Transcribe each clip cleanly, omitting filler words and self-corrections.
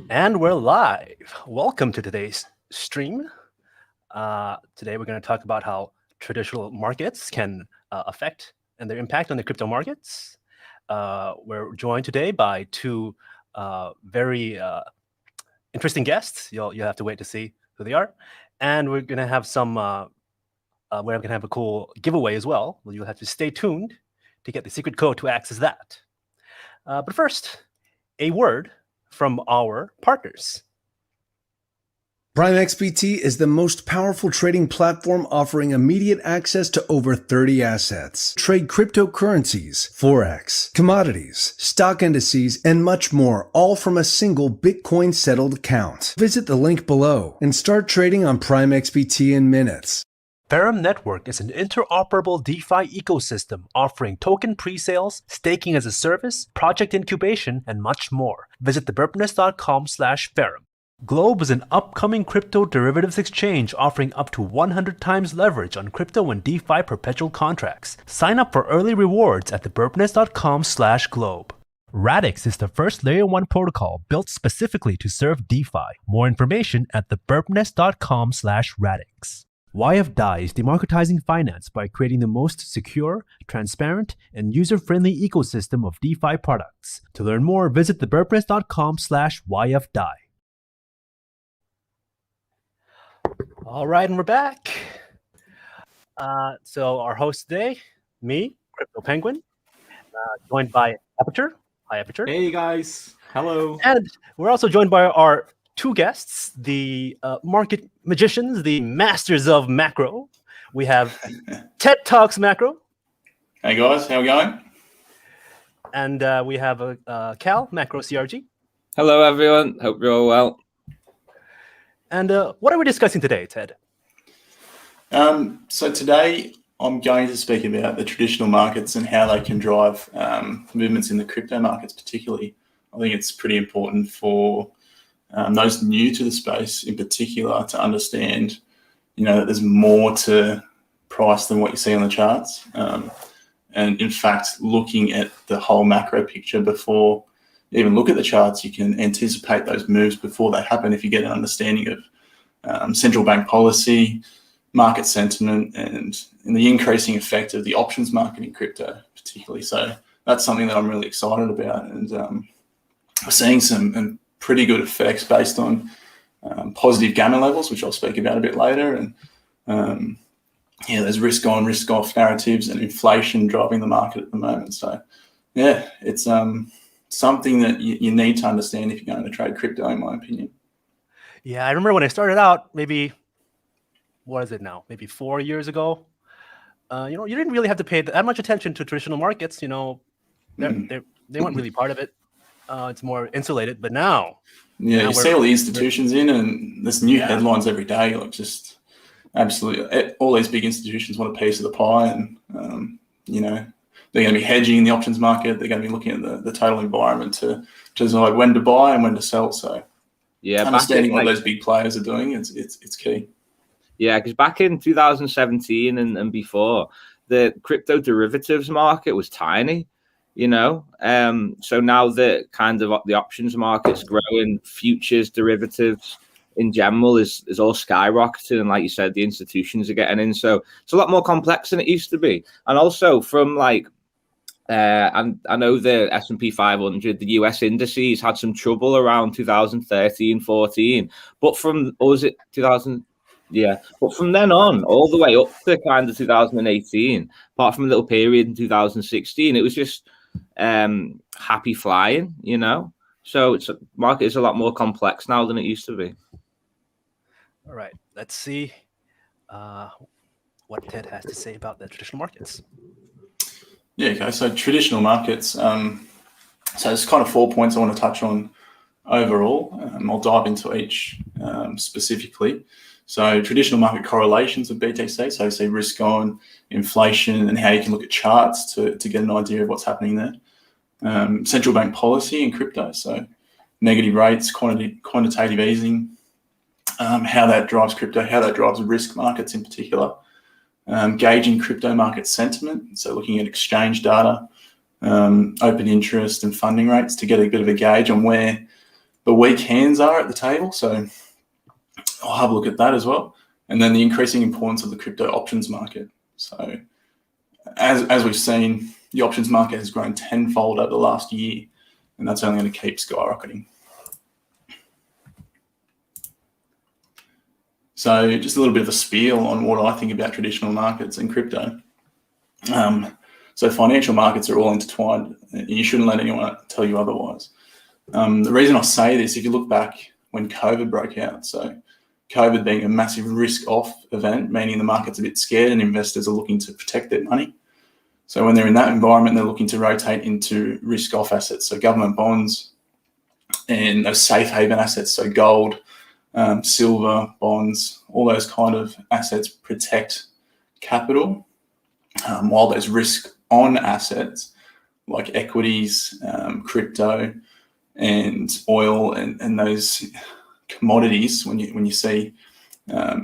And we're live. Welcome to today's stream. Today we're going to talk about how traditional markets can affect and their impact on the crypto markets. We're joined today by two very interesting guests. You'll have to wait to see who they are. And we're going to have we're going to have a cool giveaway as well. You'll have to stay tuned to get the secret code to access that. But first, a word from our partners. PrimeXBT is the most powerful trading platform offering immediate access to over 30 assets. Trade cryptocurrencies, forex, commodities, stock indices, and much more, all from a single Bitcoin settled account. Visit the link below and start trading on PrimeXBT in minutes. Birb Network is an interoperable DeFi ecosystem offering token pre-sales, staking as a service, project incubation, and much more. Visit thebirbnest.com/Birb. Globe is an upcoming crypto derivatives exchange offering up to 100 times leverage on crypto and DeFi perpetual contracts. Sign up for early rewards at thebirbnest.com/Globe. Radix is the first Layer 1 protocol built specifically to serve DeFi. More information at thebirbnest.com/Radix. YFDAI is democratizing finance by creating the most secure, transparent, and user-friendly ecosystem of DeFi products. To learn more, visit thebirbnest.com/YFDAI. All right, and we're back. So our host today, me, Crypto Penguin, joined by Aperture. Hi, Aperture. Hey, guys. Hello. And we're also joined by our two guests, the market magicians, the masters of macro. We have TED Talks Macro. Hey guys, how are we going? And we have Cal, Macro CRG. Hello everyone, hope you're all well. And what are we discussing today, Ted? So today I'm going to speak about the traditional markets and how they can drive movements in the crypto markets particularly. I think it's pretty important for those new to the space in particular to understand, that there's more to price than what you see on the charts. And in fact, looking at the whole macro picture before you even look at the charts, you can anticipate those moves before they happen if you get an understanding of central bank policy, market sentiment, and the increasing effect of the options market in crypto particularly. So that's something that I'm really excited about. And we're seeing some pretty good effects based on positive gamma levels, which I'll speak about a bit later. And there's risk on, risk off narratives and inflation driving the market at the moment. So yeah, it's something that you need to understand if you're going to trade crypto, in my opinion. Yeah, I remember when I started out, maybe, what is it now? Maybe 4 years ago. You didn't really have to pay that much attention to traditional markets. They weren't really part of it. It's more insulated, but now you see all the institutions in, and there's new headlines every day. Like just absolutely, all these big institutions want a piece of the pie, and they're going to be hedging the options market. They're going to be looking at the total environment to decide when to buy and when to sell. So understanding what those big players are doing, it's key. Yeah, because back in 2017 and before, the crypto derivatives market was tiny. So now the kind of the options market's growing, futures, derivatives in general is all skyrocketing. And like you said, the institutions are getting in. So it's a lot more complex than it used to be. And also from and I know the S&P 500, the US indices had some trouble around 2013, 14. But from, or was it 2000? Yeah, but from then on, all the way up to kind of 2018, apart from a little period in 2016, it was just happy flying, So market is a lot more complex now than it used to be. All right, let's see what Ted has to say about the traditional markets. Yeah, okay. So traditional markets. So there's kind of 4 points I want to touch on overall. I'll dive into each specifically. So traditional market correlations of BTC. So say risk on, inflation, and how you can look at charts to get an idea of what's happening there. Central bank policy in crypto. So negative rates, quantitative easing, how that drives crypto, how that drives risk markets in particular. Gauging crypto market sentiment. So looking at exchange data, open interest and funding rates to get a bit of a gauge on where the weak hands are at the table. So I'll have a look at that as well. And then the increasing importance of the crypto options market. So as we've seen, the options market has grown tenfold over the last year, and that's only going to keep skyrocketing. So just a little bit of a spiel on what I think about traditional markets and crypto. So financial markets are all intertwined. You shouldn't let anyone tell you otherwise. The reason I say this, if you look back when COVID broke out, so COVID being a massive risk-off event, meaning the market's a bit scared and investors are looking to protect their money. So when they're in that environment, they're looking to rotate into risk-off assets, so government bonds and those safe haven assets, so gold, silver, bonds, all those kind of assets protect capital, while those risk-on assets like equities, crypto, and oil, and those commodities, when you see a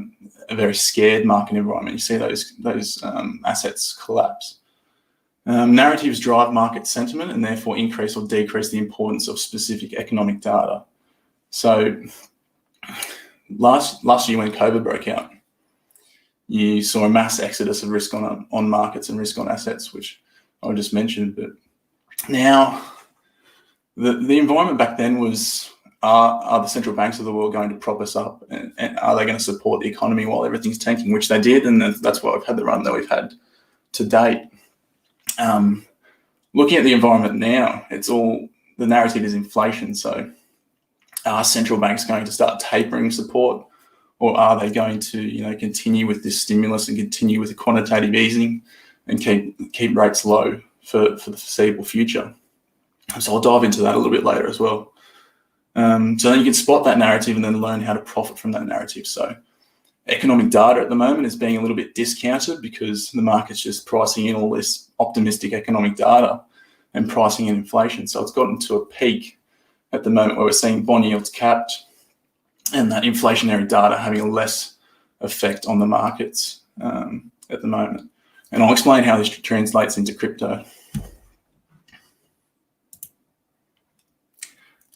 very scared market environment, you see those assets collapse. Narratives drive market sentiment and therefore increase or decrease the importance of specific economic data. So last year when COVID broke out, you saw a mass exodus of risk on markets and risk on assets, which I just mentioned. But now the environment back then was, are the central banks of the world going to prop us up, and are they going to support the economy while everything's tanking, which they did, and that's why we've had the run that we've had to date. Looking at the environment now, it's all, the narrative is inflation. So are central banks going to start tapering support, or are they going to continue with this stimulus and continue with the quantitative easing and keep rates low for the foreseeable future? So I'll dive into that a little bit later as well. So then you can spot that narrative and then learn how to profit from that narrative. So economic data at the moment is being a little bit discounted because the market's just pricing in all this optimistic economic data and pricing in inflation. So it's gotten to a peak at the moment where we're seeing bond yields capped and that inflationary data having a less effect on the markets at the moment. And I'll explain how this translates into crypto.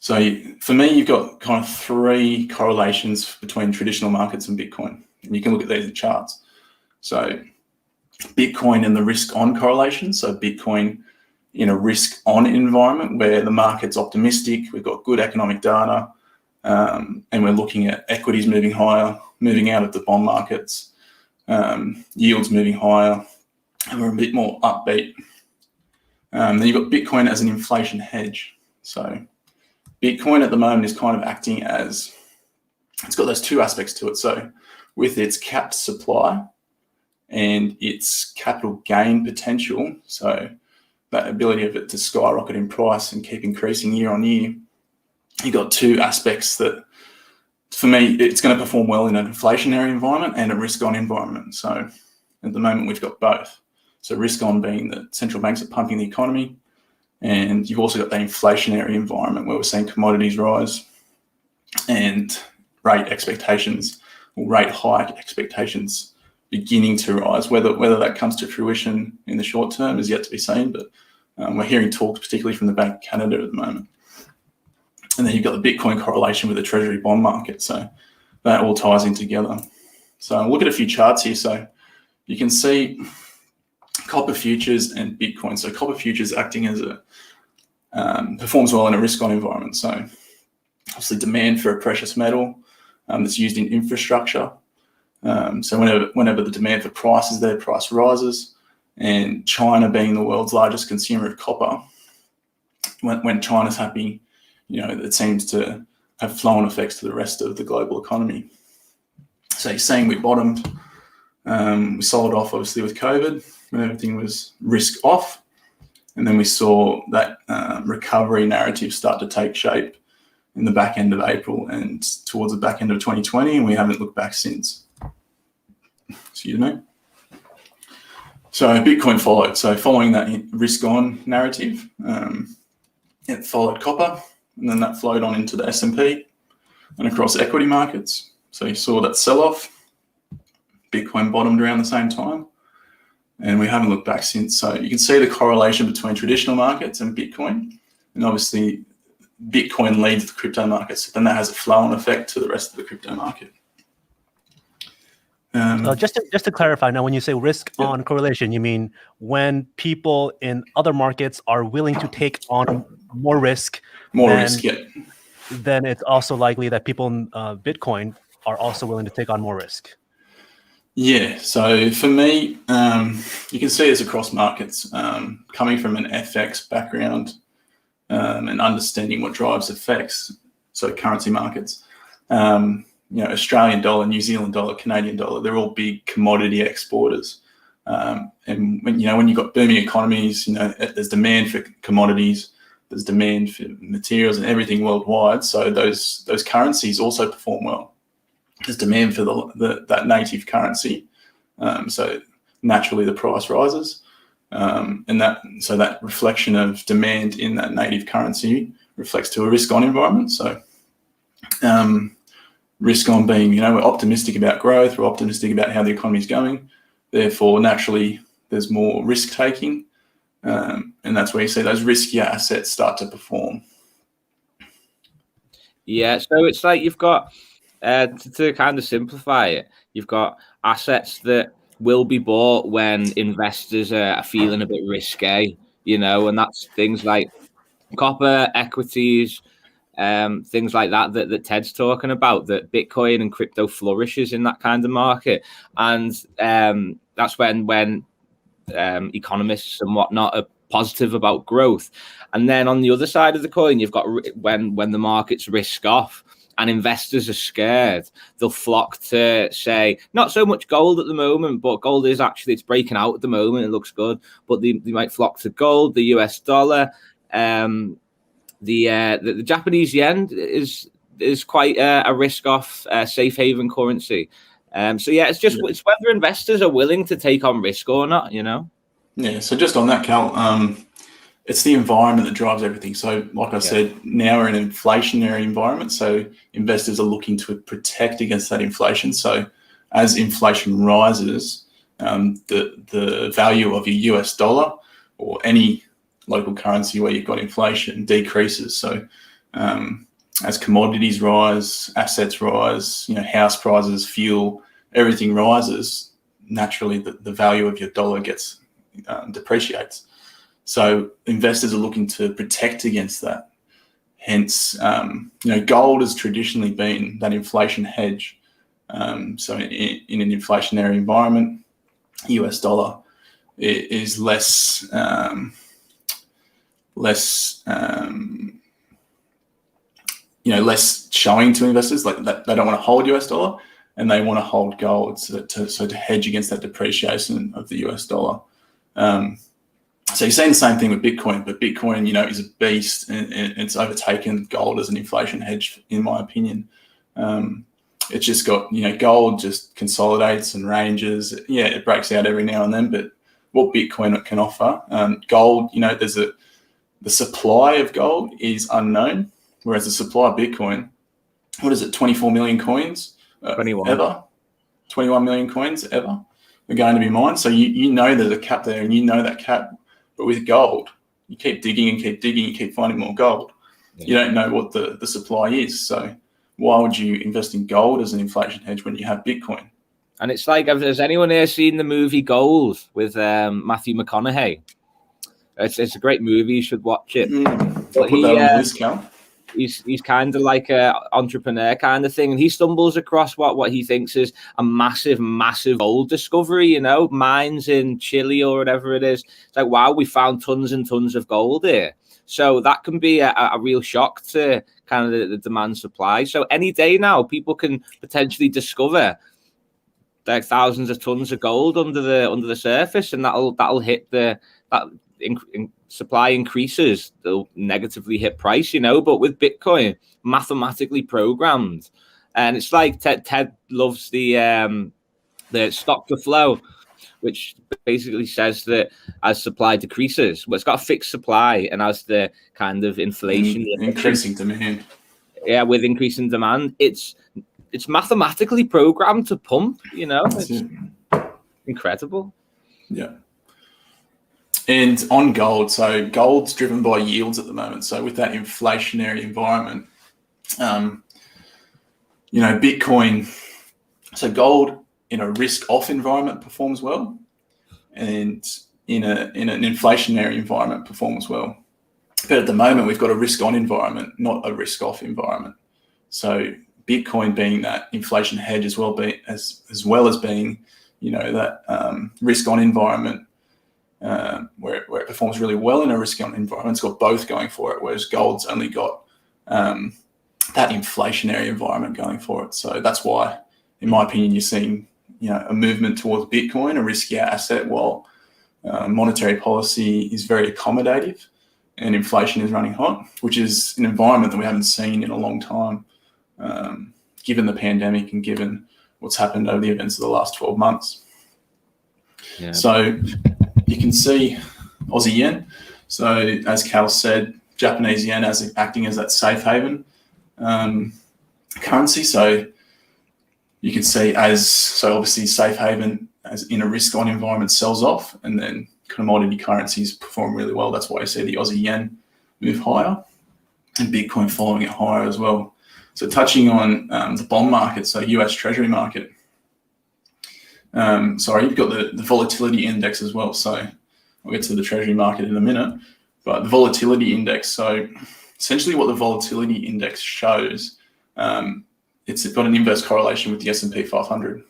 So for me, you've got kind of three correlations between traditional markets and Bitcoin. And you can look at these in charts. So Bitcoin and the risk-on correlation. So Bitcoin in a risk-on environment where the market's optimistic, we've got good economic data, and we're looking at equities moving higher, moving out of the bond markets, yields moving higher, and we're a bit more upbeat. Then you've got Bitcoin as an inflation hedge. So Bitcoin at the moment is kind of acting as, it's got those two aspects to it. So with its capped supply and its capital gain potential, so that ability of it to skyrocket in price and keep increasing year on year, you've got two aspects that, for me, it's going to perform well in an inflationary environment and a risk-on environment. So at the moment, we've got both. So risk-on being that central banks are pumping the economy, and you've also got that inflationary environment where we're seeing commodities rise and rate expectations, or rate hike expectations beginning to rise. Whether that comes to fruition in the short term is yet to be seen, but we're hearing talks, particularly from the Bank of Canada at the moment. And then you've got the Bitcoin correlation with the Treasury bond market. So that all ties in together. So I'll look at a few charts here. So you can see copper futures and Bitcoin. So copper futures acting as a, performs well in a risk-on environment. So obviously demand for a precious metal that's used in infrastructure. So whenever the demand for price is there, price rises. And China being the world's largest consumer of copper, when China's happy, it seems to have flow-on effects to the rest of the global economy. So you're saying we bottomed, we sold off obviously with COVID when everything was risk off, and then we saw that recovery narrative start to take shape in the back end of April and towards the back end of 2020, and we haven't looked back since. Excuse me. So Bitcoin followed. So following that risk-on narrative, it followed copper, and then that flowed on into the S&P and across equity markets. So you saw that sell-off. Bitcoin bottomed around the same time, and we haven't looked back since. So you can see the correlation between traditional markets and Bitcoin, and obviously Bitcoin leads the crypto market. So then that has a flow-on effect to the rest of the crypto market. Just to clarify, now when you say risk on correlation, you mean when people in other markets are willing to take on more risk, then it's also likely that people in Bitcoin are also willing to take on more risk. Yeah, so for me, you can see this across markets. Coming from an FX background and understanding what drives FX, so currency markets, Australian dollar, New Zealand dollar, Canadian dollar, they're all big commodity exporters. And when you've got booming economies, there's demand for commodities, there's demand for materials and everything worldwide. So those currencies also perform well. There's demand for that native currency. So naturally the price rises. And that reflection of demand in that native currency reflects to a risk on environment. So risk on being, we're optimistic about growth, we're optimistic about how the economy is going. Therefore, naturally, there's more risk taking. And that's where you see those riskier assets start to perform. Yeah, so it's like you've got, to kind of simplify it, you've got assets that will be bought when investors are feeling a bit risque, and that's things like copper, equities, things like that Ted's talking about, that Bitcoin and crypto flourishes in that kind of market. And that's when economists and whatnot are positive about growth. And then on the other side of the coin, you've got when the market's risk off and investors are scared, they'll flock to, say, not so much gold at the moment, but gold is actually, it's breaking out at the moment, it looks good, but they might flock to gold, the US dollar. The Japanese yen is quite a risk-off, safe haven currency. So yeah, it's whether investors are willing to take on risk or not. Yeah. So just on that, Cal, it's the environment that drives everything. So, like I said, now we're in an inflationary environment. So investors are looking to protect against that inflation. So as inflation rises, the value of your US dollar or any local currency where you've got inflation decreases. So as commodities rise, assets rise, house prices, fuel, everything rises, naturally the value of your dollar gets depreciates. So investors are looking to protect against that. Hence, gold has traditionally been that inflation hedge. So in an inflationary environment, US dollar is less showing to investors, like that they don't want to hold US dollar and they want to hold gold to hedge against that depreciation of the US dollar. So you're seeing the same thing with Bitcoin, but Bitcoin, is a beast and it's overtaken gold as an inflation hedge, in my opinion. It's just got, gold just consolidates and ranges. Yeah, it breaks out every now and then, but what Bitcoin can offer, gold, the supply of gold is unknown, whereas the supply of Bitcoin, what is it, 24 million coins 21. Ever? 21 million coins ever are going to be mined. So there's a cap there and that cap, but with gold, you keep digging and keep digging, you keep finding more gold. Yeah. You don't know what the supply is. So why would you invest in gold as an inflation hedge when you have Bitcoin? And it's like, has anyone here seen the movie Gold with Matthew McConaughey? It's a great movie. You should watch it. I'll put that on the list, Cal. He's kind of like a entrepreneur kind of thing, and he stumbles across what he thinks is a massive gold discovery. Mines in Chile or whatever it is. It's like, wow, we found tons and tons of gold here. So that can be a real shock to kind of the demand supply. So any day now, people can potentially discover like thousands of tons of gold under the surface, and that'll hit supply increases, they'll negatively hit price, but with Bitcoin, mathematically programmed. And it's like Ted loves the stock to flow, which basically says that as supply decreases, it's got a fixed supply, and as the kind of inflation increasing demand, with increasing demand, it's mathematically programmed to pump. It's incredible. Yeah. And on gold, so gold's driven by yields at the moment. So with that inflationary environment, Bitcoin, so gold in a risk-off environment performs well, and in an inflationary environment performs well. But at the moment, we've got a risk-on environment, not a risk-off environment. So Bitcoin being that inflation hedge as well as being, that risk-on environment where it performs really well in a risk-on environment. It's got both going for it, whereas gold's only got that inflationary environment going for it. So that's why, in my opinion, you're seeing a movement towards Bitcoin, a riskier asset, while monetary policy is very accommodative and inflation is running hot, which is an environment that we haven't seen in a long time, given the pandemic and given what's happened over the events of the last 12 months. Yeah. So you can see Aussie yen. So as Cal said, Japanese yen as acting as that safe haven currency. So you can see obviously safe haven as in a risk on environment sells off, and then commodity currencies perform really well. That's why I see the Aussie yen move higher and Bitcoin following it higher as well. So touching on the bond market, so US Treasury market. You've got the volatility index as well. So I'll get to the Treasury market in a minute, but the volatility index. So essentially what the volatility index shows, it's got an inverse correlation with the S&P 500.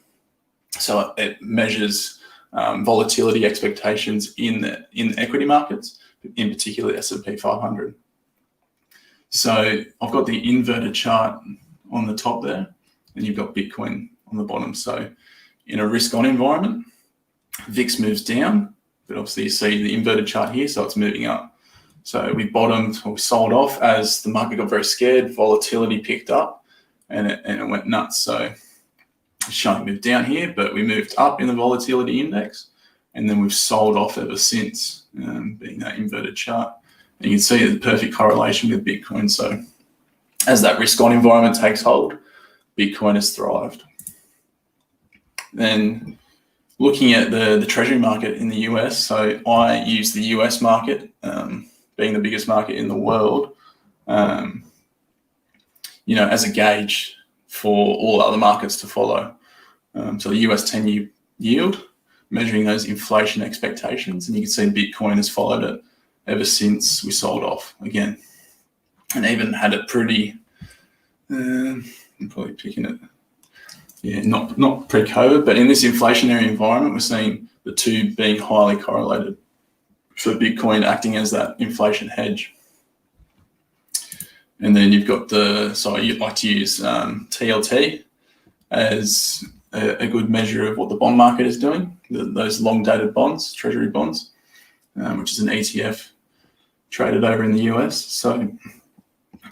So it measures volatility expectations in the equity markets, in particular the S&P 500. So I've got the inverted chart on the top there, and you've got Bitcoin on the bottom. So in a risk-on environment, VIX moves down, but obviously you see the inverted chart here, so it's moving up. So we bottomed or we sold off as the market got very scared, volatility picked up, and it went nuts. So it's showing move down here, but we moved up in the volatility index, and then we've sold off ever since, being that inverted chart. And you can see the perfect correlation with Bitcoin. So as that risk-on environment takes hold, Bitcoin has thrived. Then looking at the Treasury market in the US, so I use the US market, being the biggest market in the world, as a gauge for all other markets to follow. So the US 10-year yield, measuring those inflation expectations, and you can see Bitcoin has followed it ever since we sold off again, and even had it pretty, I'm probably picking it, not pre-COVID, but in this inflationary environment, we're seeing the two being highly correlated. So Bitcoin acting as that inflation hedge. And then you've got you'd like to use TLT as a good measure of what the bond market is doing, those long-dated bonds, Treasury bonds, which is an ETF traded over in the US. So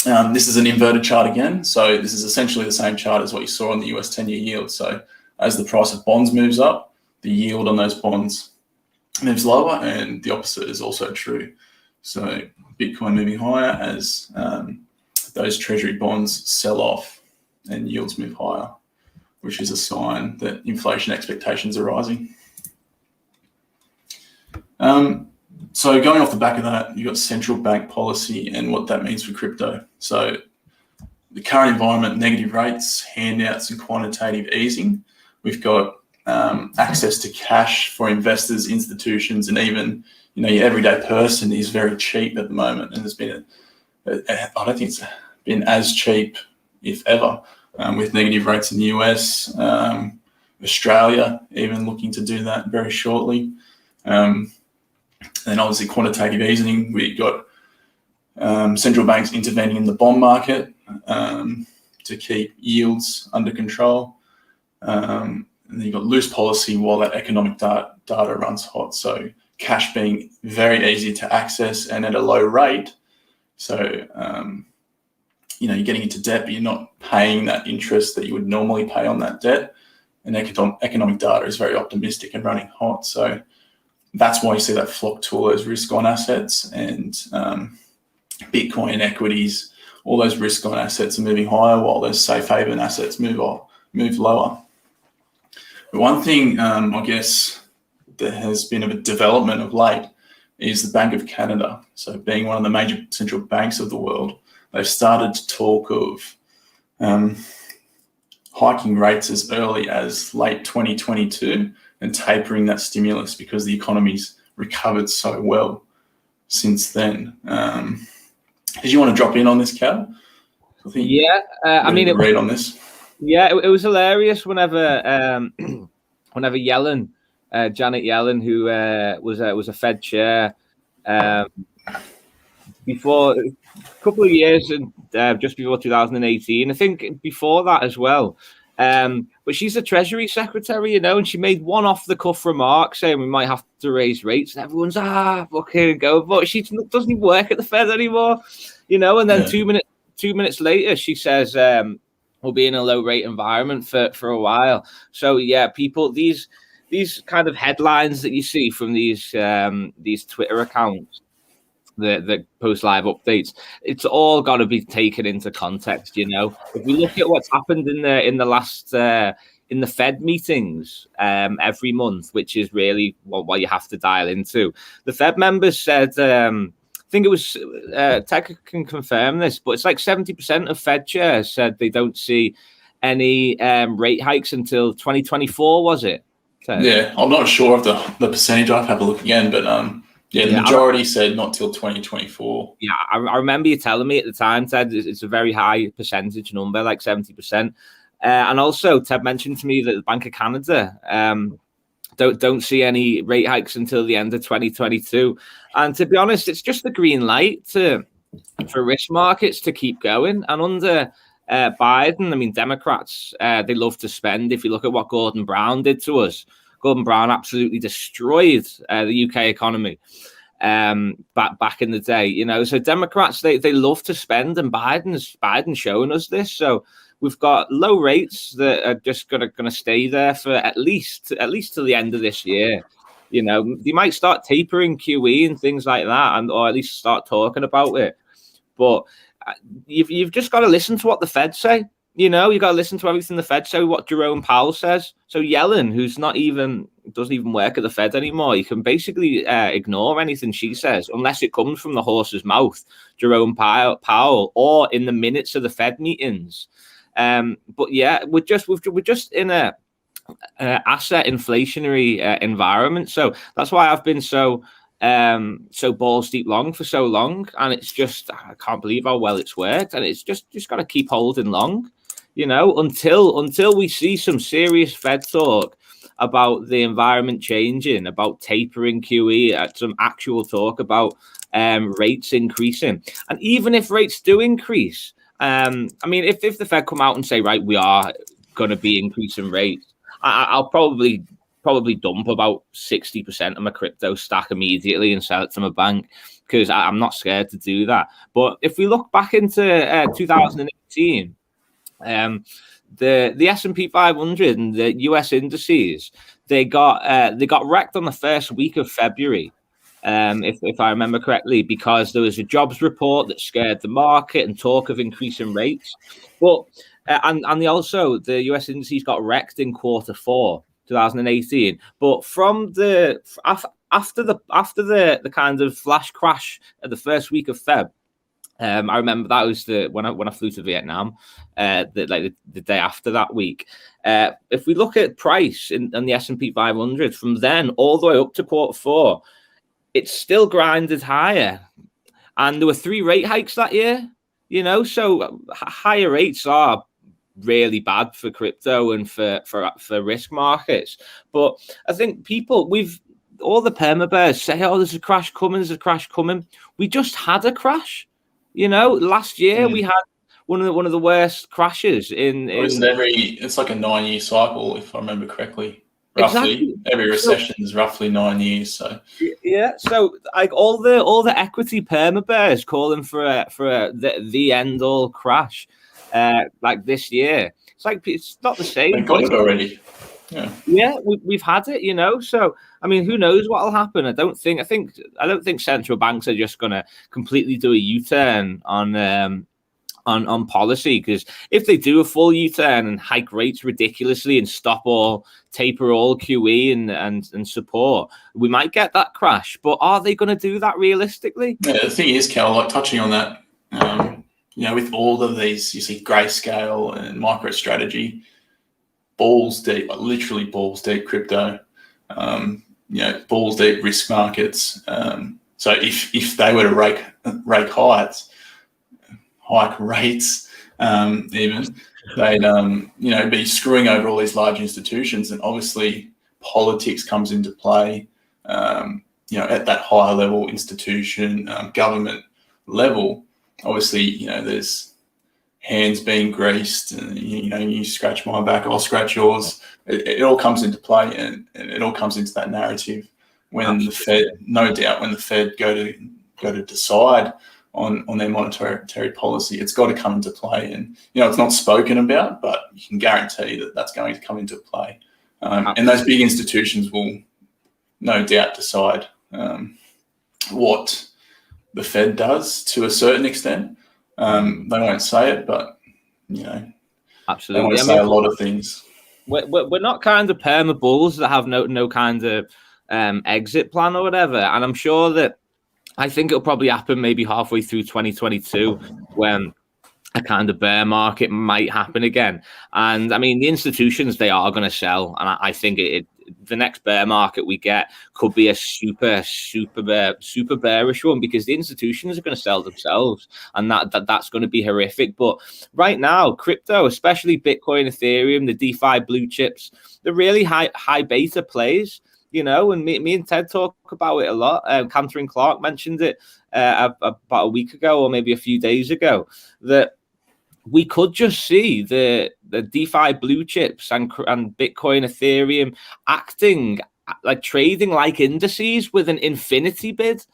this is an inverted chart again. So this is essentially the same chart as what you saw on the US 10-year yield. So as the price of bonds moves up, the yield on those bonds moves lower, and the opposite is also true. So Bitcoin moving higher as those Treasury bonds sell off and yields move higher, which is a sign that inflation expectations are rising. So going off the back of that, you've got central bank policy and what that means for crypto. So the current environment, negative rates, handouts, and quantitative easing. We've got access to cash for investors, institutions, and even your everyday person is very cheap at the moment. And there's been I don't think it's been as cheap, if ever, with negative rates in the US, Australia even looking to do that very shortly. And obviously quantitative easing, we got central banks intervening in the bond market to keep yields under control. And then you've got loose policy while that economic data runs hot. So cash being very easy to access and at a low rate. So, you're getting into debt, but you're not paying that interest that you would normally pay on that debt. And economic data is very optimistic and running hot. So that's why you see that flock to all those risk-on assets, and Bitcoin equities, all those risk-on assets are moving higher while those safe haven assets move lower. But one thing, I guess, that has been a development of late is the Bank of Canada. So being one of the major central banks of the world, they've started to talk of hiking rates as early as late 2022 and tapering that stimulus because the economy's recovered so well since then. Did you want to drop in on this, Cal? I mean, read on this. Yeah, it was hilarious whenever Yellen, Janet Yellen, who was a Fed chair before a couple of years and just before 2018. I think before that as well. But she's the Treasury Secretary, and she made one off-the-cuff remark saying we might have to raise rates, and everyone's fucking go. But she doesn't even work at the Fed anymore, And then 2 minutes later, she says we'll be in a low-rate environment for a while. So people, these kind of headlines that you see from these Twitter accounts that post live updates, it's all got to be taken into context. If we look at what's happened in the last in the Fed meetings every month, which is really what you have to dial into, the Fed members said, I think it was Tech can confirm this, but it's like 70% of Fed chairs said they don't see any rate hikes until 2024. Was it? Yeah, I'm not sure of the percentage. I'll have a look again, but the majority said not till 2024. Yeah, I remember you telling me at the time, Ted, it's a very high percentage number, like 70%. And also, Ted mentioned to me that the Bank of Canada don't see any rate hikes until the end of 2022. And to be honest, it's just the green light for risk markets to keep going. And under Biden, I mean, Democrats, they love to spend. If you look at what Gordon Brown did to us, Gordon Brown absolutely destroyed the UK economy back in the day. So Democrats, they love to spend, and Biden's showing us this. So we've got low rates that are just going to stay there for at least till the end of this year. They might start tapering QE and things like that, or at least start talking about it. But you've just got to listen to what the Fed say. You've got to listen to everything the Fed say, what Jerome Powell says. So Yellen, who's doesn't even work at the Fed anymore, you can basically ignore anything she says unless it comes from the horse's mouth, Jerome Powell, or in the minutes of the Fed meetings. But yeah, we're just in a asset inflationary environment. So that's why I've been so balls deep long for so long, and it's just, I can't believe how well it's worked, and it's just got to keep holding long, until we see some serious Fed talk about the environment changing, about tapering QE, some actual talk about rates increasing. And even if rates do increase, I mean, if the Fed come out and say, right, we are going to be increasing rates, I'll probably dump about 60% of my crypto stack immediately and sell it to my bank, because I'm not scared to do that. But if we look back into 2018, the S&P 500 and the US indices, they got wrecked on the first week of February, if I remember correctly, because there was a jobs report that scared the market and talk of increasing rates. But and also the US indices got wrecked in Q4 2018. But from after the kind of flash crash at the first week of Feb, I remember that was when I flew to Vietnam, the day after that week. If we look at price in the S&P 500 from then all the way up to Q4, it's still grinded higher, and there were 3 rate hikes that year. So higher rates are really bad for crypto and for risk markets. But I think all the perma bears say, oh, there's a crash coming. We just had a crash. Last year we had one of the worst crashes in it's like a 9-year cycle, if I remember correctly. Roughly, exactly. Every recession is roughly 9 years. So yeah, so like all the equity perma bears calling for the end all crash, like this year. It's not the same. They got it already. Yeah, we've had it. So I mean, who knows what will happen? I don't think central banks are just going to completely do a U-turn on on policy, because if they do a full U-turn and hike rates ridiculously and taper all QE and support, we might get that crash. But are they going to do that realistically? Yeah, the thing is, Cal, like touching on that, with all of these, you see Grayscale and MicroStrategy, balls deep, like literally balls deep crypto, balls deep risk markets. So if they were to rake hike rates, even they'd be screwing over all these large institutions, and obviously politics comes into play. At that higher level institution, government level, obviously there's hands being greased, and you scratch my back, I'll scratch yours. It all comes into play, and it all comes into that narrative when the Fed, no doubt, when the Fed go to decide on their monetary policy, it's got to come into play. And it's not spoken about, but you can guarantee that that's going to come into play. And those big institutions will no doubt decide what the Fed does to a certain extent. They won't say it, but absolutely, they won't say a lot of things. We're not kind of perma bulls that have no kind of exit plan or whatever, and I'm sure that I think it'll probably happen maybe halfway through 2022 when a kind of bear market might happen again. And I mean, the institutions, they are going to sell, and I think the next bear market we get could be a super bearish one, because the institutions are going to sell themselves, and that's going to be horrific. But right now, crypto, especially Bitcoin, Ethereum, the DeFi blue chips, the really high beta plays, and me and Ted talk about it a lot. Cantor and Clark mentioned it about a week ago, or maybe a few days ago, that we could just see the DeFi blue chips and Bitcoin, Ethereum acting like trading like indices with an infinity bid,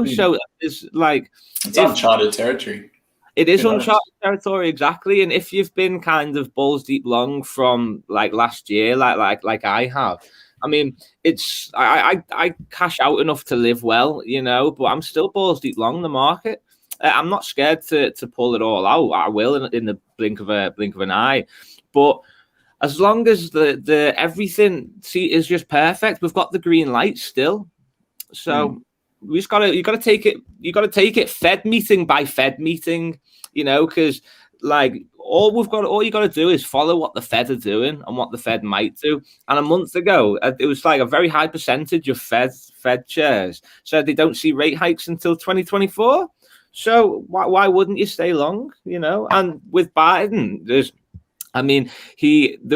So it's uncharted territory. It is uncharted territory, exactly. And if you've been kind of balls deep long from like last year, like I have, I mean, it's I cash out enough to live well, but I'm still balls deep long the market. I'm not scared to pull it all out. I will in the blink of an eye. But as long as the everything is just perfect, we've got the green light still. So we just you gotta take it Fed meeting by Fed meeting, because like all you gotta do is follow what the Fed are doing and what the Fed might do. And a month ago, it was like a very high percentage of Fed chairs said they don't see rate hikes until 2024. So why wouldn't you stay long? And with Biden, there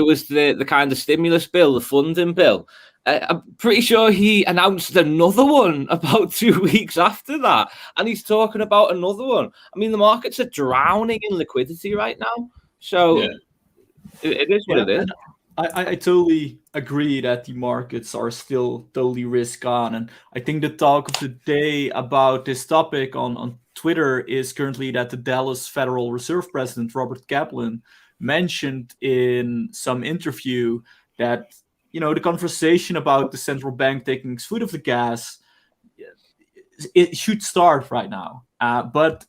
was the kind of stimulus bill, the funding bill. I'm pretty sure he announced another one about 2 weeks after that, and he's talking about another one. I mean, the markets are drowning in liquidity right now, so it is what it is. I totally agree that the markets are still totally risk on, and I think the talk of the day about this topic on Twitter is currently that the Dallas Federal Reserve President Robert Kaplan mentioned in some interview that the conversation about the central bank taking its foot off the gas, it should start right now. But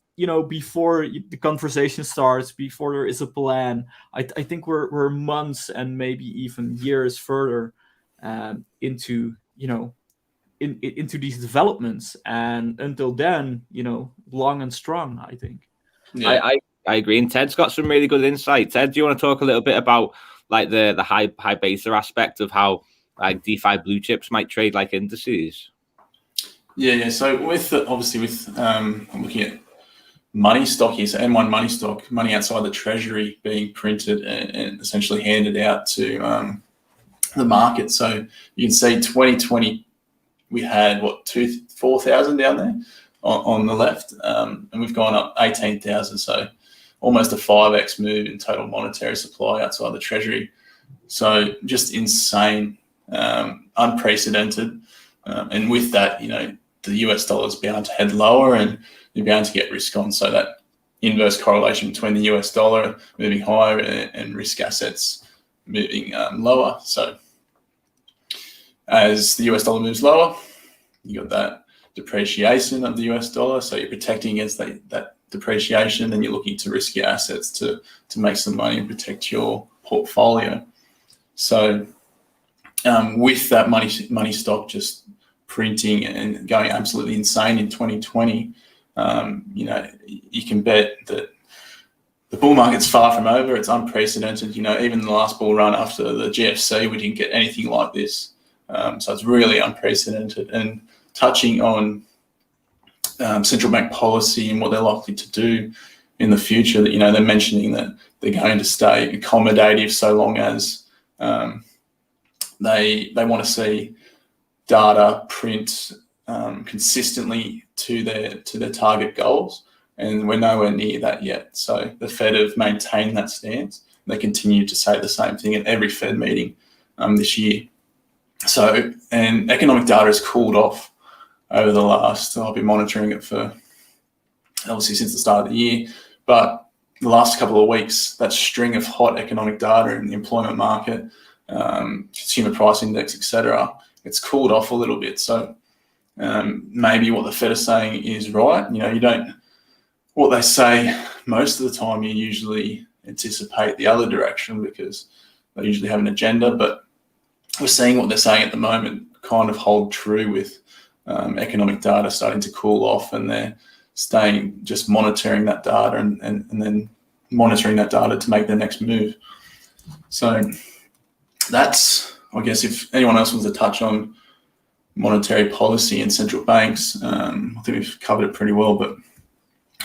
before the conversation starts, before there is a plan, I think we're months and maybe even years further into into these developments. And until then, long and strong, I think. Yeah. I agree. And Ted's got some really good insight. Ted, do you want to talk a little bit about like the high beta aspect of how like DeFi blue chips might trade like indices? Yeah. So with I'm looking at money stock here, so M1 money stock, money outside the treasury being printed and essentially handed out to the market. So you can see 2020 we had 4,000 down there on the left, and we've gone up 18,000. So almost a 5x move in total monetary supply outside the treasury. So just insane, unprecedented. And with that, the US dollar is bound to head lower and you're bound to get risk on. So that inverse correlation between the US dollar moving higher and risk assets moving lower. So as the US dollar moves lower, you got that depreciation of the US dollar. So you're protecting against that depreciation, then you're looking to risk your assets to make some money and protect your portfolio. So with that money stock just printing and going absolutely insane in 2020, you can bet that the bull market's far from over. It's unprecedented. Even the last bull run after the GFC, we didn't get anything like this. So it's really unprecedented. And touching on central bank policy and what they're likely to do in the future, that they're mentioning that they're going to stay accommodative so long as they want to see data print consistently to their target goals, and we're nowhere near that yet. So the Fed have maintained that stance. They continue to say the same thing at every Fed meeting this year. So, and economic data has cooled off over the last, I've been monitoring it for obviously since the start of the year, but the last couple of weeks, that string of hot economic data in the employment market, consumer price index, etc., it's cooled off a little bit. So maybe what the Fed is saying is right. What they say most of the time, you usually anticipate the other direction because they usually have an agenda, but we're seeing what they're saying at the moment kind of hold true with economic data starting to cool off, and they're staying just monitoring that data and then monitoring that data to make their next move. So that's, I guess, if anyone else wants to touch on monetary policy and central banks, I think we've covered it pretty well, but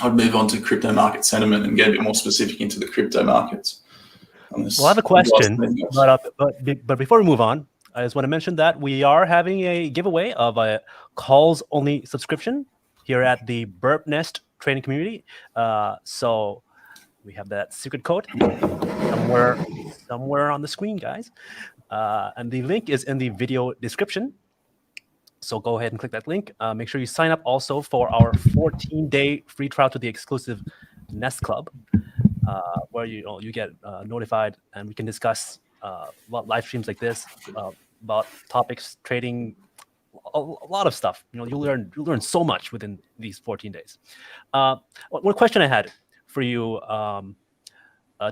I'd move on to crypto market sentiment and get a bit more specific into the crypto markets. Well, I have a question, but before we move on, I just want to mention that we are having a giveaway of a calls-only subscription here at the Birb Nest training community. So we have that secret code somewhere on the screen, guys. And the link is in the video description. So go ahead and click that link. Make sure you sign up also for our 14-day free trial to the exclusive Nest Club, where you get notified, and we can discuss about live streams like this, about topics, trading, a lot of stuff. You'll learn so much within these 14 days. One question I had for you,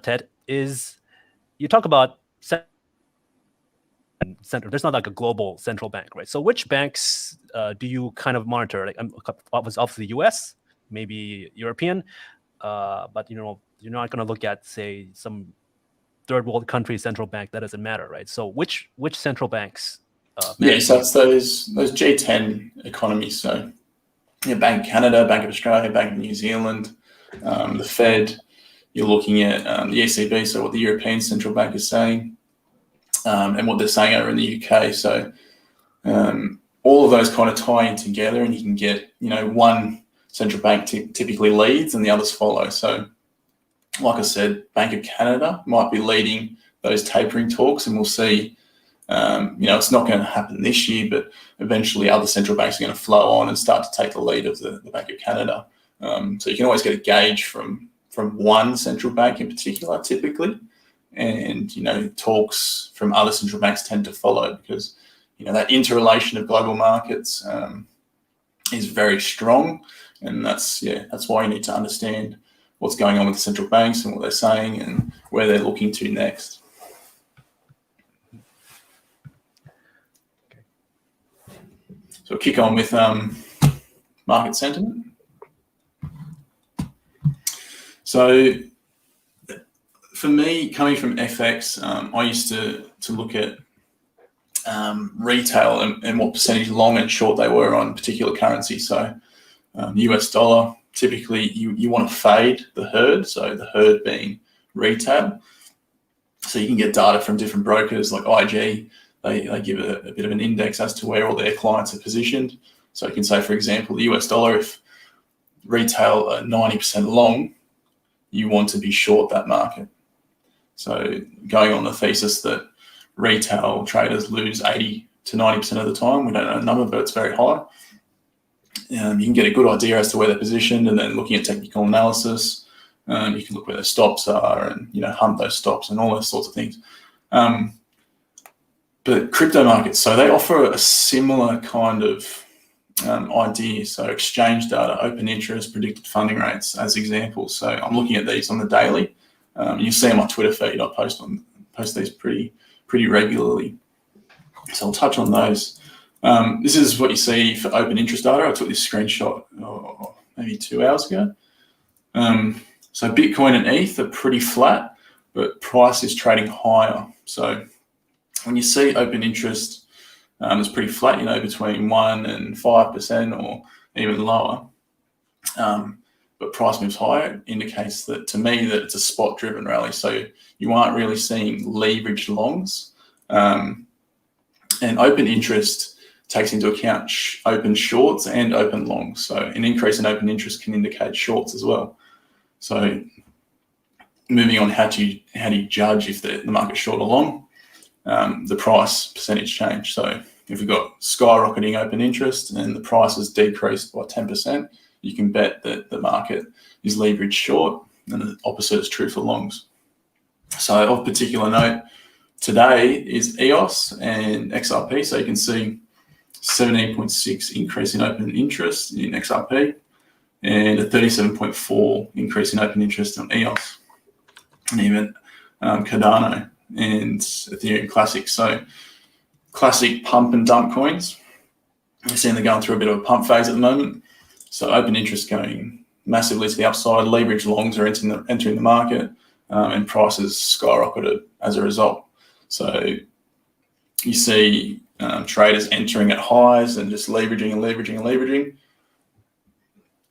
Ted, is you talk about center. There's not like a global central bank, right? So which banks do you kind of monitor? Like, obviously the U.S., maybe European, but you're not going to look at, say, some third world country central bank. That doesn't matter, right? So which central banks? Yes, that's those G10 economies. So Bank of Canada, Bank of Australia, Bank of New Zealand, the Fed. You're looking at the ECB, so what the European Central Bank is saying, and what they're saying over in the UK. So all of those kind of tie in together, and you can get, one central bank typically leads and the others follow. So like I said, Bank of Canada might be leading those tapering talks, and we'll see, it's not going to happen this year, but eventually other central banks are going to flow on and start to take the lead of the Bank of Canada. So you can always get a gauge from one central bank in particular, typically, and talks from other central banks tend to follow, because that interrelation of global markets is very strong, and that's why you need to understand what's going on with the central banks and what they're saying and where they're looking to next. So we'll kick on with market sentiment. So for me, coming from FX, I used to look at retail and what percentage long and short they were on particular currency. So US dollar, typically you want to fade the herd, so the herd being retail. So you can get data from different brokers like IG. They give a bit of an index as to where all their clients are positioned. So you can say, for example, the US dollar, if retail are 90% long, you want to be short that market. So going on the thesis that retail traders lose 80 to 90% of the time, we don't know the number, but it's very high. You can get a good idea as to where they're positioned, and then looking at technical analysis, you can look where their stops are and hunt those stops and all those sorts of things. But crypto markets, so they offer a similar kind of idea. So exchange data, open interest, predicted funding rates as examples. So I'm looking at these on the daily. You see on my Twitter feed, I post these pretty regularly. So I'll touch on those. This is what you see for open interest data. I took this screenshot maybe 2 hours ago. So Bitcoin and ETH are pretty flat, but price is trading higher. So when you see open interest, it's pretty flat, between 1% and 5% or even lower. But price moves higher, indicates that, to me, that it's a spot-driven rally. So you aren't really seeing leveraged longs. And open interest takes into account open shorts and open longs. So an increase in open interest can indicate shorts as well. So moving on, how do you judge if the market's short or long? The price percentage change. So if we've got skyrocketing open interest and the price has decreased by 10%, you can bet that the market is leveraged short, and the opposite is true for longs. So of particular note today is EOS and XRP. So you can see 17.6 increase in open interest in XRP and a 37.4 increase in open interest on EOS, and even Cardano and Ethereum Classic. So classic pump and dump coins, we're seeing they're going through a bit of a pump phase at the moment. So open interest going massively to the upside, leverage longs are entering the market, and prices skyrocketed as a result. So you see traders entering at highs and just leveraging and leveraging and leveraging,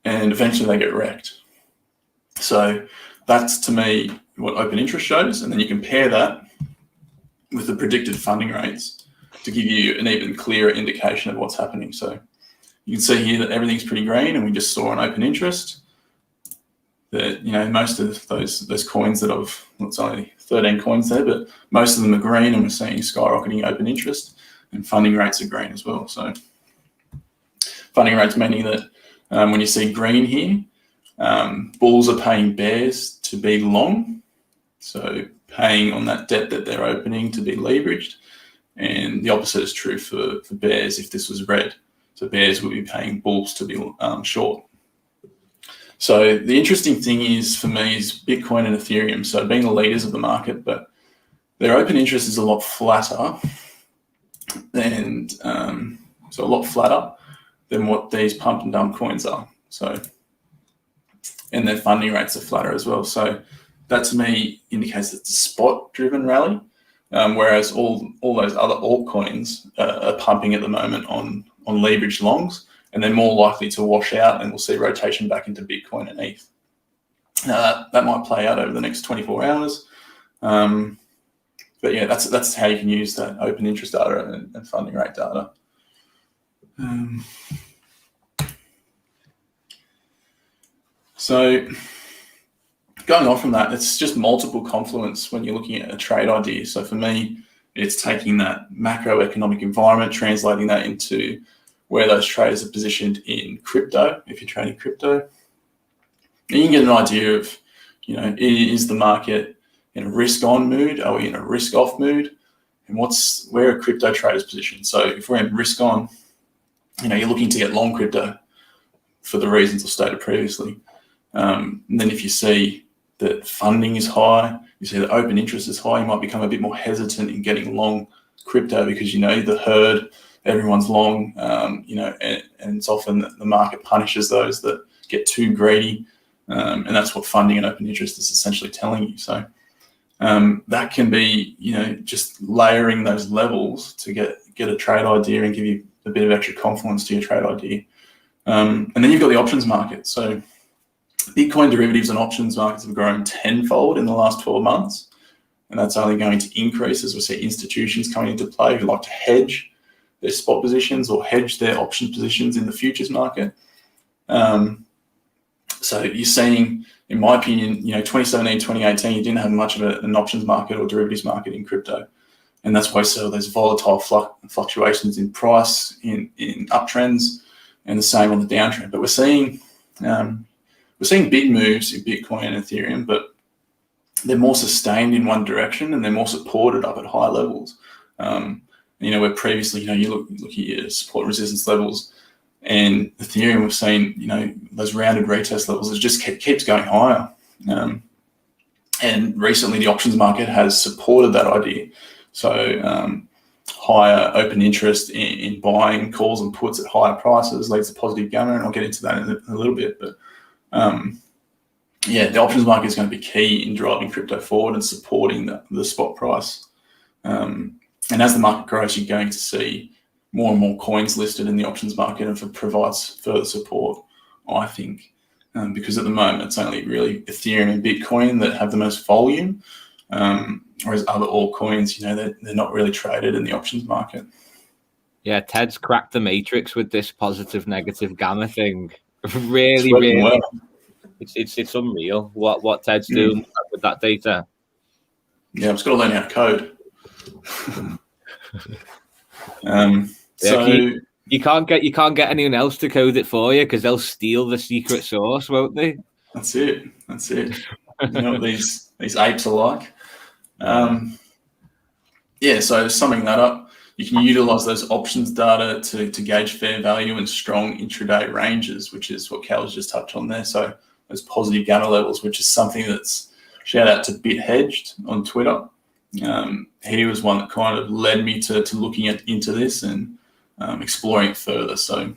and eventually they get wrecked. So that's, to me, what open interest shows. And then you compare that with the predicted funding rates to give you an even clearer indication of what's happening. So you can see here that everything's pretty green, and we just saw an open interest that, most of those coins that it's only 13 coins there, but most of them are green, and we're seeing skyrocketing open interest, and funding rates are green as well. So funding rates meaning that when you see green here, bulls are paying bears to be long, so paying on that debt that they're opening to be leveraged, and the opposite is true for bears if this was red. So bears will be paying bulls to be short. So the interesting thing is, for me, is Bitcoin and Ethereum. So being the leaders of the market, but their open interest is a lot flatter, and so a lot flatter than what these pump and dump coins are. So, and their funding rates are flatter as well. So that, to me, indicates that it's a spot-driven rally, whereas all those other altcoins are pumping at the moment on leveraged longs, and they're more likely to wash out, and we'll see rotation back into Bitcoin and ETH. That might play out over the next 24 hours. But yeah, that's how you can use that open interest data and funding rate data. So going on from that, it's just multiple confluence when you're looking at a trade idea. So for me, it's taking that macroeconomic environment, translating that into where those traders are positioned in crypto, if you're trading crypto. And you can get an idea of, is the market in a risk-on mood? Are we in a risk-off mood? And where are crypto traders positioned? So if we're in risk-on, you're looking to get long crypto for the reasons I stated previously. And then if you see that funding is high, you see that open interest is high, you might become a bit more hesitant in getting long crypto because, the herd, everyone's long, and it's often that the market punishes those that get too greedy. And that's what funding and open interest is essentially telling you. So that can be, just layering those levels to get a trade idea and give you a bit of extra confluence to your trade idea. And then you've got the options market. So Bitcoin derivatives and options markets have grown tenfold in the last 12 months. And that's only going to increase as we see institutions coming into play who like to hedge their spot positions or hedge their option positions in the futures market. So you're seeing, in my opinion, 2017, 2018, you didn't have much of an options market or derivatives market in crypto. And that's why you saw those volatile fluctuations in price, in uptrends, and the same on the downtrend. But we're seeing big moves in Bitcoin and Ethereum, but they're more sustained in one direction and they're more supported up at high levels. Where previously, you look at your support resistance levels, And Ethereum, we've seen, those rounded retest levels, it just keeps going higher. And recently the options market has supported that idea. So higher open interest in buying calls and puts at higher prices leads to positive gamma, and I'll get into that in a little bit. But the options market is going to be key in driving crypto forward and supporting the spot price. And as the market grows, you're going to see more and more coins listed in the options market, and it provides further support, I think, because at the moment it's only really Ethereum and Bitcoin that have the most volume, whereas other altcoins, they're not really traded in the options market. Yeah, Ted's cracked the matrix with this positive negative gamma thing. Really, well. It's unreal what Ted's doing with that data. Yeah, I've just got to learn how to code. You can't get anyone else to code it for you because they'll steal the secret sauce, won't they? That's it. You know what these apes are like. So summing that up, you can utilize those options data to gauge fair value and strong intraday ranges, which is what Cal has just touched on there. So those positive gamma levels, which is something that's, shout out to hedge on Twitter. He was one that kind of led me to looking into this and exploring it further. So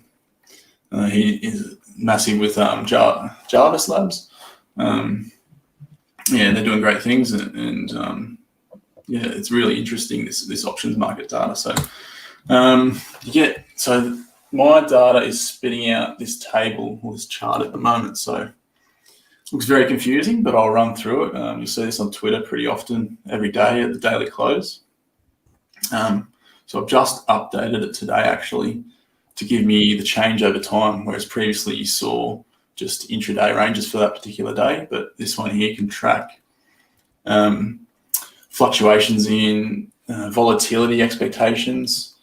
he is massive with Jarvis Labs. They're doing great things, and it's really interesting, this options market data. So so my data is spitting out this table or this chart at the moment. So it looks very confusing, but I'll run through it. You'll see this on Twitter pretty often, every day at the daily close. So I've just updated it today, actually, to give me the change over time, whereas previously you saw just intraday ranges for that particular day. But this one here can track fluctuations in volatility expectations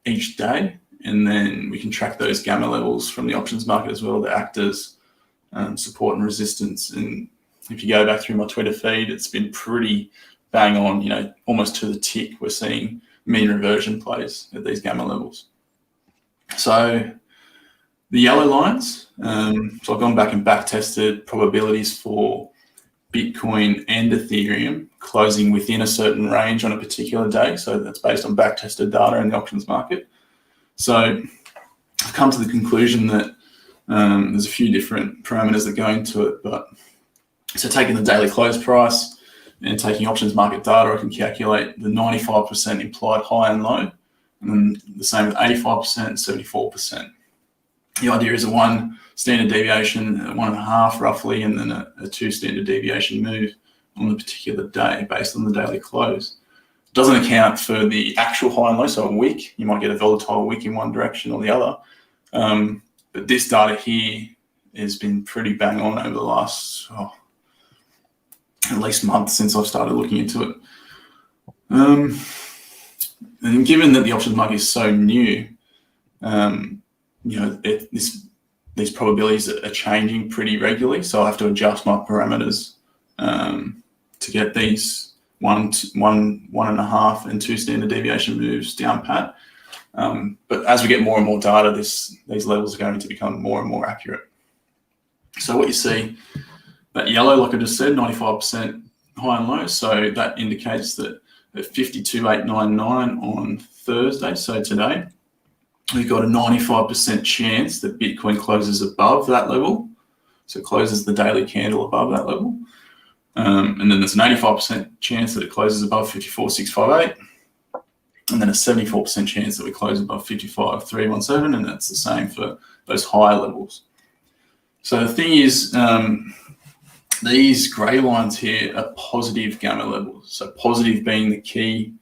each day. And then we can track those gamma levels from the options market as well, the act as support and resistance. And if you go back through my Twitter feed, it's been pretty bang on, almost to the tick. We're seeing mean reversion plays at these gamma levels. So the yellow lines, so I've gone back and back tested probabilities for Bitcoin and Ethereum closing within a certain range on a particular day. So that's based on back tested data in the options market. So I've come to the conclusion that there's a few different parameters that go into it, but so taking the daily close price and taking options market data, I can calculate the 95% implied high and low, and then the same with 85% and 74%. The idea is a 1 standard deviation, 1.5 roughly, and then a 2 standard deviation move on the particular day based on the daily close. It doesn't account for the actual high and low, so a wick. You might get a volatile wick in one direction or the other. But this data here has been pretty bang on over the last at least month since I've started looking into it. And given that the options market is so new, these probabilities are changing pretty regularly. So I have to adjust my parameters to get these 1.5, and 2 standard deviation moves down pat. But as we get more and more data, these levels are going to become more and more accurate. So what you see, that yellow, like I just said, 95% high and low. So that indicates that at 52,899 on Thursday, so today, we've got a 95% chance that Bitcoin closes above that level. So it closes the daily candle above that level. And then there's an 85% chance that it closes above 54,658. And then a 74% chance that we close above 55,317, and that's the same for those higher levels. So the thing is, these grey lines here are positive gamma levels. So positive being the key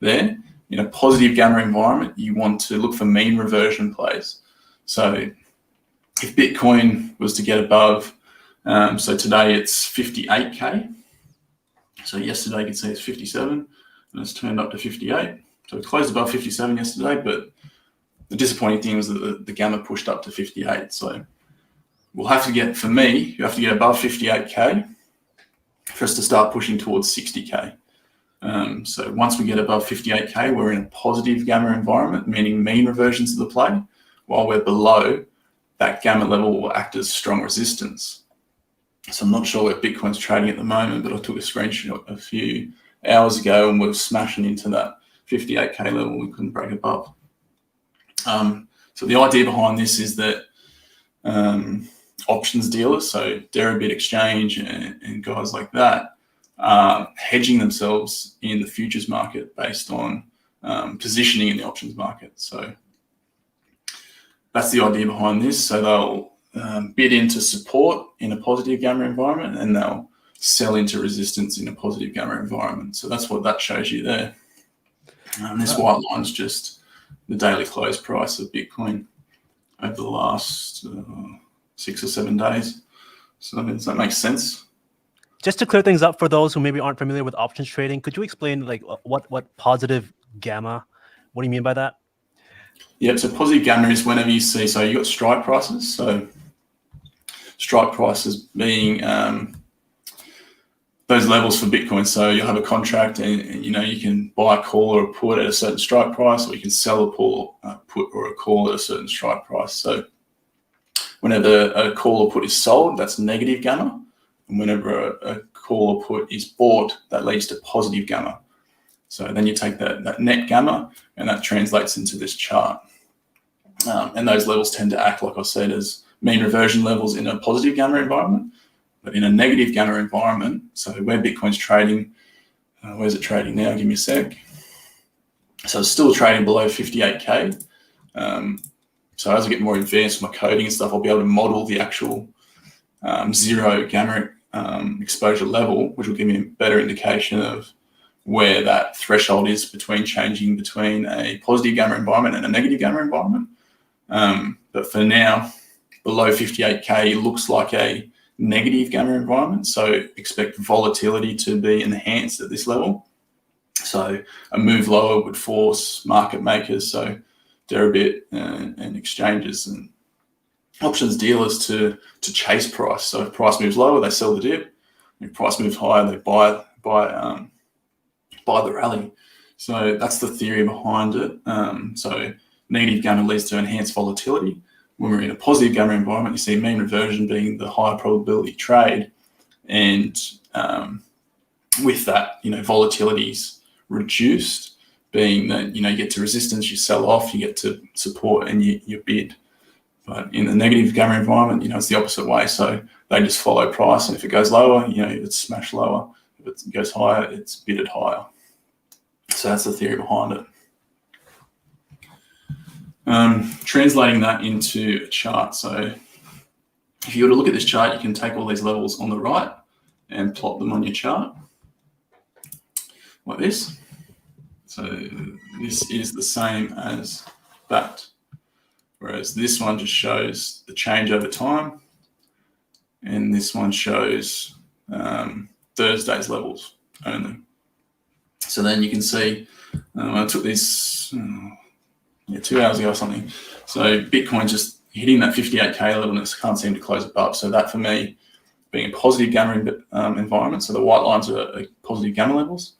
there. In a positive gamma environment, you want to look for mean reversion plays. So if Bitcoin was to get above, so today it's 58K. So yesterday you can see it's 57, and it's turned up to 58. So it closed above 57 yesterday, but the disappointing thing was that the gamma pushed up to 58. So we'll have to get, for me, you have to get above 58K for us to start pushing towards 60K. So once we get above 58K, we're in a positive gamma environment, meaning mean reversions to the play. while we're below, that gamma level will act as strong resistance. So I'm not sure where Bitcoin's trading at the moment, but I took a screenshot a few hours ago and we're smashing into that 58K level. We couldn't break above. So the idea behind this is that options dealers, so Deribit Exchange and guys like that, are hedging themselves in the futures market based on positioning in the options market. So that's the idea behind this. So they'll bid into support in a positive gamma environment, and they'll sell into resistance in a positive gamma environment. So that's what that shows you there. This white line is just the daily close price of Bitcoin over the last 6 or 7 days. So does that make sense? Just to clear things up for those who maybe aren't familiar with options trading, could you explain like what positive gamma? What do you mean by that? Yeah, so positive gamma is whenever you see, so you got strike prices. So strike prices being those levels for Bitcoin. So you'll have a contract and you know, you can buy a call or a put at a certain strike price, or you can sell a put or a call at a certain strike price. So whenever a call or put is sold, that's negative gamma. And whenever a call or put is bought, that leads to positive gamma. So then you take that net gamma and that translates into this chart. And those levels tend to act, like I said, as mean reversion levels in a positive gamma environment. But in a negative gamma environment, so where Bitcoin's trading, where's it trading now? Give me a sec. So it's still trading below 58K. So as I get more advanced with my coding and stuff, I'll be able to model the actual zero gamma exposure level, which will give me a better indication of where that threshold is between changing between a positive gamma environment and a negative gamma environment. But for now, below 58K looks like a negative gamma environment. So expect volatility to be enhanced at this level. So a move lower would force market makers, so Deribit and exchanges and options dealers to chase price. So if price moves lower, they sell the dip. If price moves higher, they buy the rally. So that's the theory behind it. So negative gamma leads to enhanced volatility. When we're in a positive gamma environment, you see mean reversion being the higher probability trade, and with that, you know, volatility's reduced, being that, you know, you get to resistance, you sell off, you get to support, and you bid. But in the negative gamma environment, you know, it's the opposite way. So they just follow price, and if it goes lower, you know, it's smashed lower. If it goes higher, it's bidded higher. So that's the theory behind it. Translating that into a chart. So if you were to look at this chart, you can take all these levels on the right and plot them on your chart like this. So this is the same as that, whereas this one just shows the change over time, and this one shows Thursday's levels only. So then you can see, I took this 2 hours ago or something. So Bitcoin just hitting that 58K level and it can't seem to close above. So that for me, being a positive gamma environment, so the white lines are positive gamma levels,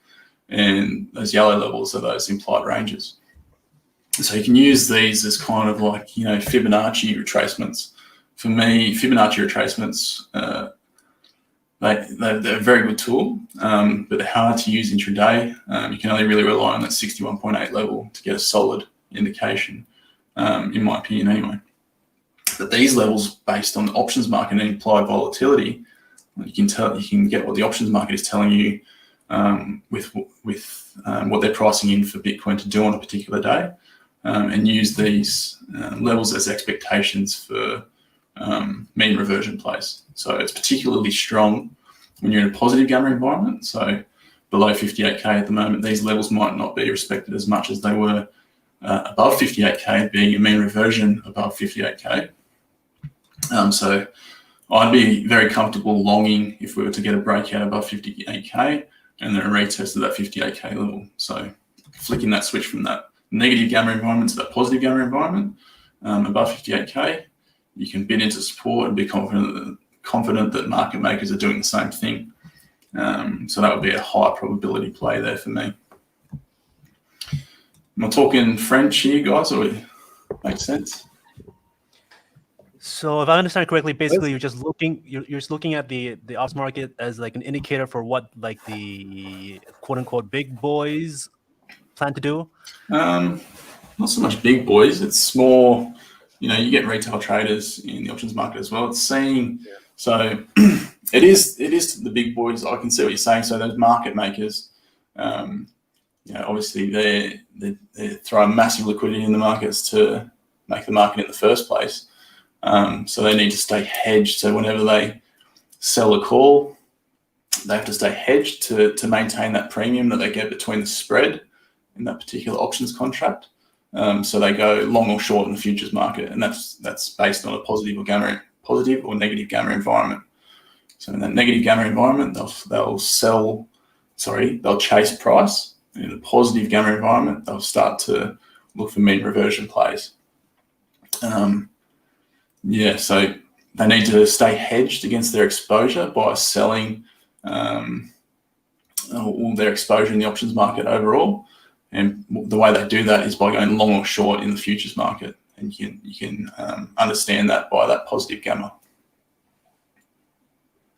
and those yellow levels are those implied ranges. So you can use these as kind of like, you know, Fibonacci retracements. For me, Fibonacci retracements, they're a very good tool, but they're hard to use intraday. You can only really rely on that 61.8 level to get a solid indication, in my opinion anyway. But these levels, based on the options market and implied volatility, you can get what the options market is telling you with what they're pricing in for Bitcoin to do on a particular day, and use these levels as expectations for mean reversion plays. So it's particularly strong when you're in a positive gamma environment. So below 58K at the moment, these levels might not be respected as much as they were above 58K, being a mean reversion above 58K. So I'd be very comfortable longing if we were to get a breakout above 58K and then a retest of that 58K level. So flicking that switch from that negative gamma environment to that positive gamma environment above 58K, you can bid into support and be confident that market makers are doing the same thing. So that would be a high probability play there for me. Am I talking French here, guys, or makes sense? So if I understand correctly, basically you're just looking at the ops market as like an indicator for what like the quote unquote big boys plan to do. Not so much big boys. It's more, you get retail traders in the options market as well. It's seeing, so it is the big boys. I can see what you're saying. So those market makers, obviously they're throwing massive liquidity in the markets to make the market in the first place. So they need to stay hedged. So whenever they sell a call, they have to stay hedged to maintain that premium that they get between the spread in that particular options contract. So they go long or short in the futures market, and that's based on a positive or negative gamma environment. So in that negative gamma environment, they'll chase price. And in a positive gamma environment, they'll start to look for mean reversion plays. So they need to stay hedged against their exposure by selling all their exposure in the options market overall. And the way they do that is by going long or short in the futures market. And you can understand that by that positive gamma.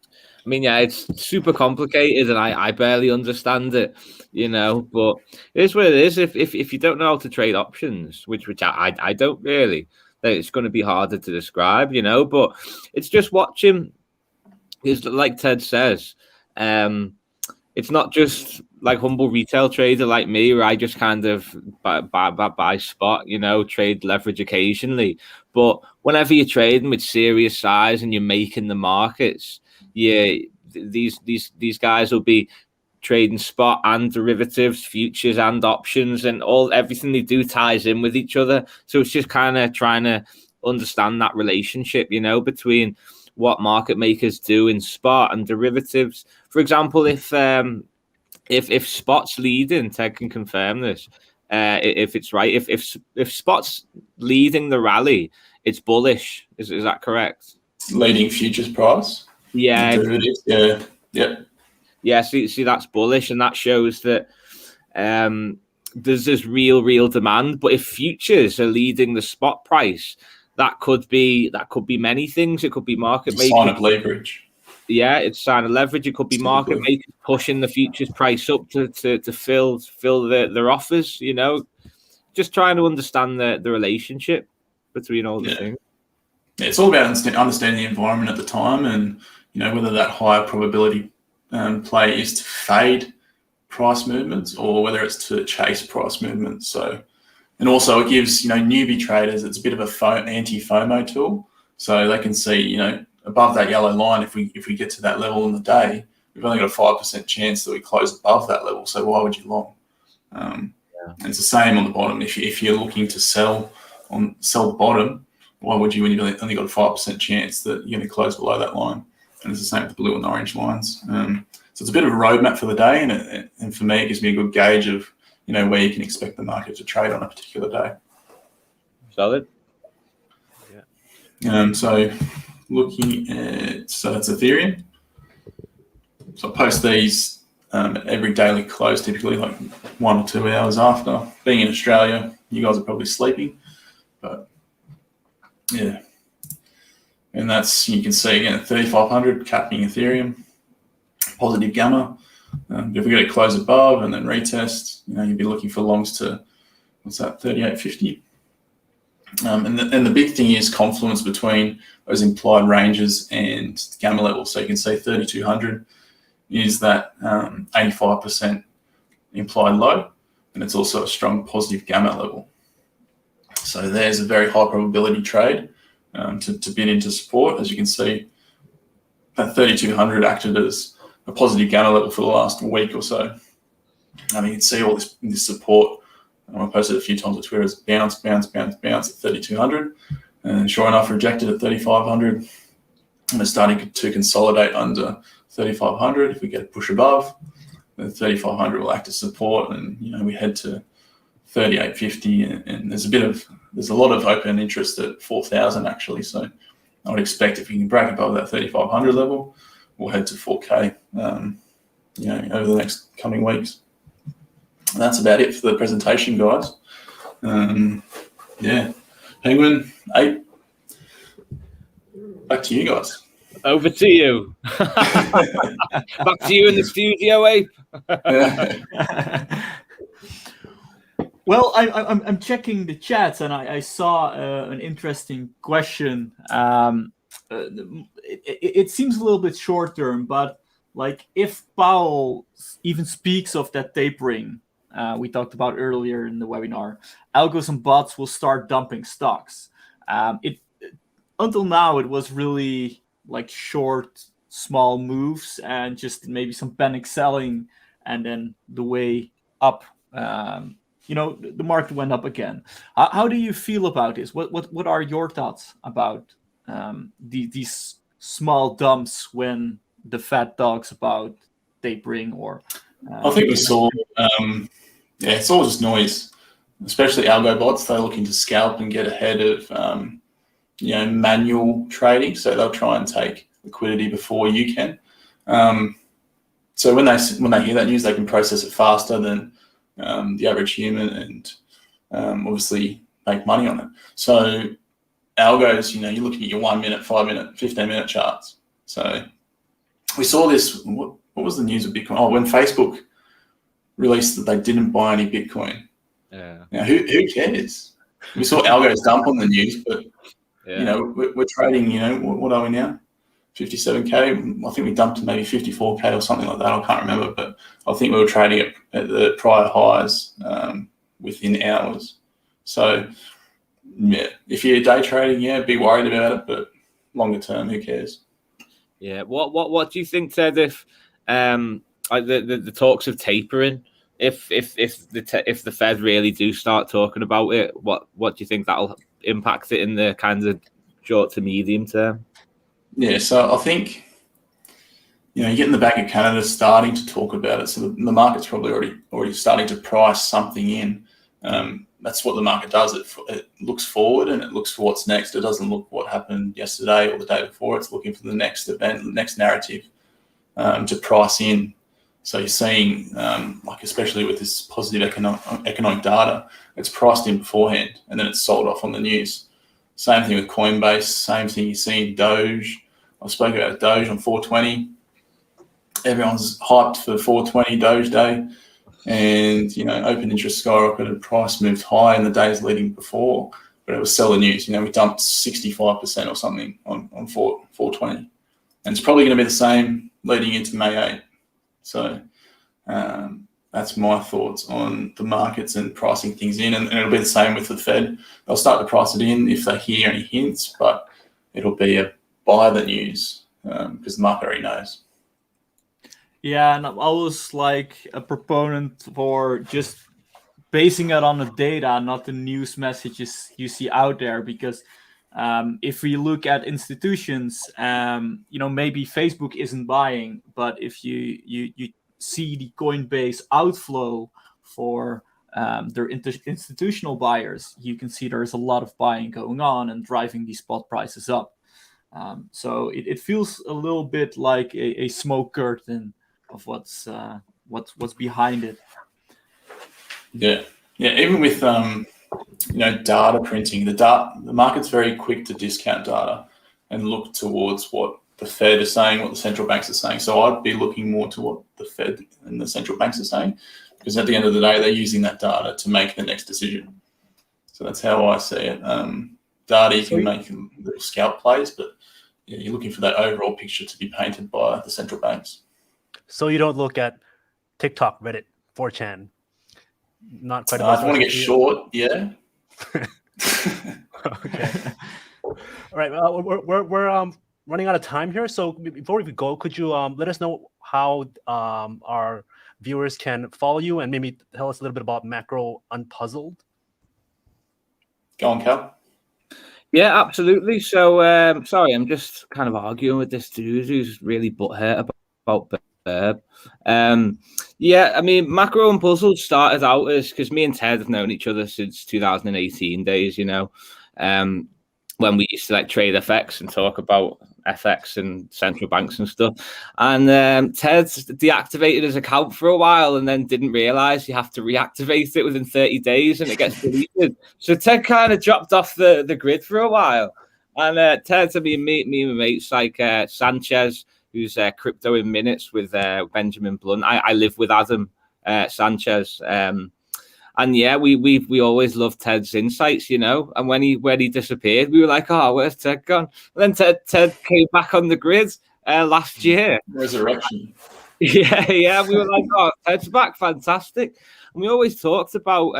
I mean, yeah, it's super complicated and I barely understand it, but it is what it is. If you don't know how to trade options, which I don't really, then it's going to be harder to describe, but it's just watching, is like Ted says, it's not just like humble retail trader like me, where I just kind of buy spot, trade leverage occasionally. But whenever you're trading with serious size and you're making the markets, these guys will be trading spot and derivatives, futures and options, and everything they do ties in with each other. So it's just kind of trying to understand that relationship, between what market makers do in spot and derivatives. For example, if spot's leading, Ted can confirm this. If it's right, if spot's leading the rally, it's bullish. Is that correct? Leading futures price. Yeah. Derivatives. Yeah. Yep. Yeah. See, that's bullish, and that shows that there's this real demand. But if futures are leading the spot price, that could be many things. It could be market making. Sign of leverage. Yeah, it's sign of leverage. It could be market makers pushing the futures price up to fill their offers. Just trying to understand the relationship between all the things. Yeah, it's all about understanding the environment at the time, and whether that higher probability play is to fade price movements or whether it's to chase price movements. So, and also it gives newbie traders, it's a bit of a anti-FOMO tool, so they can see above that yellow line, if we get to that level in the day, we've only got a 5% chance that we close above that level. So why would you long? And it's the same on the bottom. If you're looking to sell the bottom, why would you when you've only got a 5% chance that you're going to close below that line? And it's the same with the blue and orange lines. So it's a bit of a roadmap for the day, and for me, it gives me a good gauge of where you can expect the market to trade on a particular day. Solid. Yeah. So looking at, so that's Ethereum. So I post these every daily close, typically like 1 or 2 hours after. Being in Australia, you guys are probably sleeping, but yeah. And that's, you can see again at 3,500 capping Ethereum, positive gamma. If we get a close above and then retest, you'd be looking for longs to, 38.50. And the big thing is confluence between those implied ranges and gamma levels. So you can say 3,200 is that 85% implied low, and it's also a strong positive gamma level. So there's a very high probability trade to bid into support. As you can see, that 3,200 acted as a positive gamma level for the last week or so. You can see all this support. I posted a few times on Twitter, it's bounce at 3,200, and sure enough, rejected at 3,500, and it's starting to consolidate under 3,500. If we get a push above, then 3,500 will act as support, and we head to 38.50, and there's a lot of open interest at 4,000 actually. So I would expect if you can break above that 3,500 level, we'll head to 4K, over the next coming weeks. And that's about it for the presentation, guys. Penguin 8. back to you guys. Over to you. Back to you in the studio, Ape. Well, I'm checking the chats, and I saw an interesting question. It seems a little bit short term, but like if Powell even speaks of that tapering we talked about earlier in the webinar, algos and bots will start dumping stocks. Until now, it was really like short, small moves and just maybe some panic selling, and then the way up. The market went up again. How do you feel about this? What are your thoughts about these small dumps when the Fed talks about tapering? Or I think we saw, it's all just noise, especially algo bots. They're looking to scalp and get ahead of manual trading, so they'll try and take liquidity before you can. So when they hear that news, they can process it faster than the average human, and obviously make money on it. So algos, you're looking at your 1 minute, 5 minute, 15-minute charts. So we saw this. What was the news of Bitcoin? Oh, when Facebook released that they didn't buy any Bitcoin. Yeah. Now, who cares? We saw algos dump on the news, but we're trading. What are we now? 57K. I think we dumped to maybe 54K or something like that. I can't remember, but I think we were trading at the prior highs within hours. So, if you're day trading, be worried about it, but longer term, who cares? Yeah. What do you think, Ted? If the talks of tapering, if the Fed really do start talking about it, what do you think that'll impact it in the kind of short to medium term? Yeah, so I think, you get in the Bank of Canada starting to talk about it. So the market's probably already starting to price something in. That's what the market does. It looks forward and it looks for what's next. It doesn't look what happened yesterday or the day before. It's looking for the next event, the next narrative to price in. So you're seeing, especially with this positive economic data, it's priced in beforehand and then it's sold off on the news. Same thing with Coinbase, same thing you see in Doge. I spoke about Doge on 420. Everyone's hyped for 420 Doge Day. And, open interest skyrocketed, price moved high in the days leading before, but it was seller news. We dumped 65% or something on 420. And it's probably going to be the same leading into May 8. So that's my thoughts on the markets and pricing things in. And it'll be the same with the Fed. They'll start to price it in if they hear any hints, but it'll be a buy the news because the market already knows. Yeah, and I'm always like a proponent for just basing it on the data, not the news messages you see out there. Because if we look at institutions, maybe Facebook isn't buying, but if you see the Coinbase outflow for their institutional buyers, you can see there's a lot of buying going on and driving these spot prices up. So it feels a little bit like a smoke curtain of what's behind it. Yeah. Even with data printing, the market's very quick to discount data and look towards what the Fed is saying, what the central banks are saying. So I'd be looking more to what the Fed and the central banks are saying, because at the end of the day, they're using that data to make the next decision. So that's how I see it. Data, you can make little scalp plays, but you're looking for that overall picture to be painted by the central banks. So you don't look at TikTok, Reddit, 4chan. Not quite. If you want to get short, yeah. Okay. All right. We're running out of time here. So before we go, could you let us know how our viewers can follow you and maybe tell us a little bit about Macro Unpuzzled? Go on, Cal. Yeah, absolutely. So, sorry, I'm just kind of arguing with this dude who's really butthurt about Birb. Yeah, I mean, Macro Unpuzzled started out as, because me and Ted have known each other since 2018 days, when we used to like trade FX and talk about FX and central banks and stuff. And Ted deactivated his account for a while and then didn't realize you have to reactivate it within 30 days and it gets deleted. So Ted kind of dropped off the grid for a while. And Ted, to me and my mates like Sanchez, who's Crypto in Minutes with Benjamin Blunt. I live with Adam Sanchez. And yeah, we always loved Ted's insights, you know. And when he disappeared, we were like, oh, where's Ted gone? And then Ted came back on the grid last year. Resurrection. Yeah. We were like, oh, Ted's back, fantastic. And we always talked about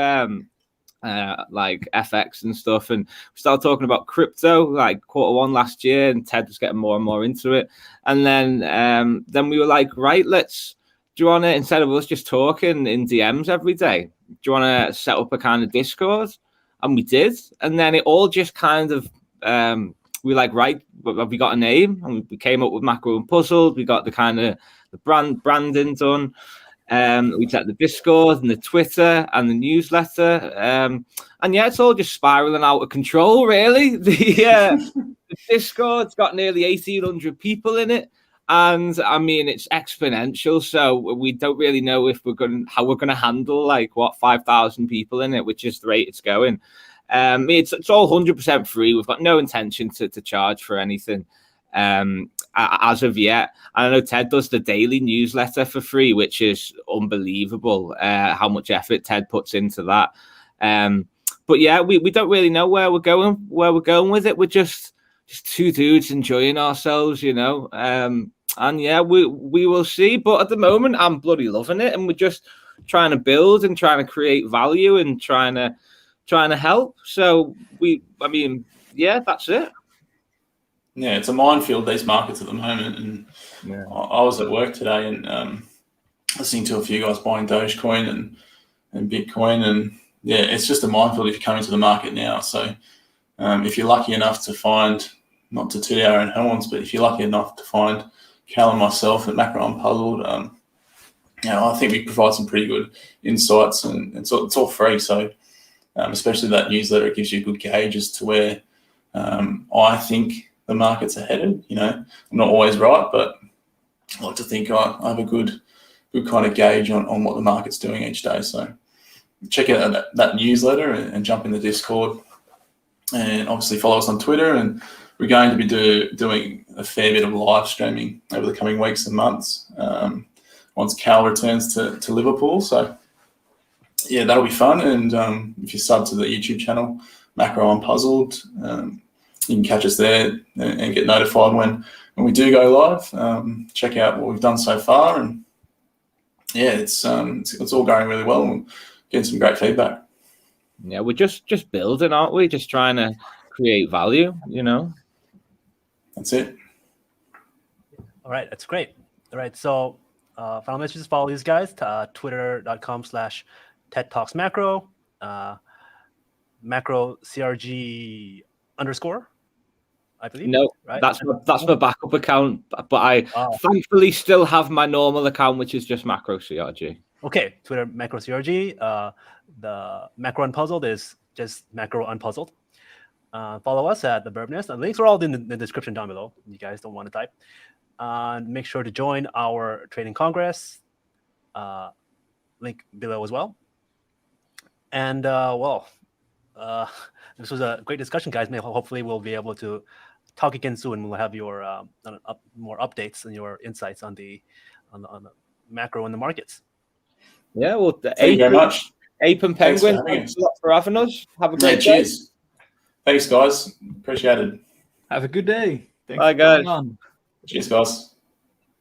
like FX and stuff, and we started talking about crypto like Q1 last year, and Ted was getting more and more into it. And then we were like, right, do you want to, instead of us just talking in DMs every day, do you want to set up a kind of Discord? And we did. And then it all just kind of, we were like, right, have we got a name? And we came up with Macro and Puzzled. We got the kind of the branding done. We set the Discord and the Twitter and the newsletter. And yeah, it's all just spiraling out of control, really. The Discord's got nearly 1,800 people in it. And I mean, it's exponential. So we don't really know if how we're going to handle 5,000 people in it, which is the rate it's going. It's all 100% free. We've got no intention to charge for anything as of yet. And I know Ted does the daily newsletter for free, which is unbelievable how much effort Ted puts into that. But yeah, we don't really know where we're going with it. We're just two dudes enjoying ourselves, you know. And yeah, we will see. But at the moment, I'm bloody loving it, and we're just trying to build and trying to create value and trying to help. So yeah, that's it. Yeah, it's a minefield, these markets at the moment. And yeah. I was at work today and listening to a few guys buying Dogecoin and Bitcoin, and yeah, it's just a minefield if you're coming to the market now. So if you're lucky enough to find, not to toot our own horns, but if you're lucky enough to find Cal and myself at Macro Unpuzzled, I think we provide some pretty good insights, and so it's all free. So especially that newsletter, it gives you a good gauge as to where I think the markets are headed. You know, I'm not always right, but I like to think I have a good kind of gauge on what the market's doing each day. So check out that newsletter and jump in the Discord, and obviously follow us on Twitter. And we're going to be doing a fair bit of live streaming over the coming weeks and months once Cal returns to Liverpool. So yeah, that'll be fun. And if you sub to the YouTube channel, Macro Unpuzzled, you can catch us there and get notified when we do go live. Check out what we've done so far, and yeah, it's all going really well. And we're getting some great feedback. Yeah, we're just building, aren't we? Just trying to create value, you know. That's it. All right, that's great. All right, so final messages, follow these guys, twitter.com/TED Talks Macro, macro CRG _ I believe. No, right? that's my backup account, but I thankfully still have my normal account, which is just Macro CRG. Okay, Twitter Macro CRG. The Macro Unpuzzled is just Macro Unpuzzled. Follow us at the Birb Nest. The links are all in the description down below. You guys don't want to type. Make sure to join our Trading Congress. Link below as well. And this was a great discussion, guys. Hopefully we'll be able to talk again soon. We'll have your more updates and your insights on the macro and the markets. Yeah, well, thank you very much. Ape and Penguin, thanks a lot for having us. Have a great day. Cheers. Thanks, guys. Appreciate it. Have a good day. Thanks Bye, guys. Cheers, guys.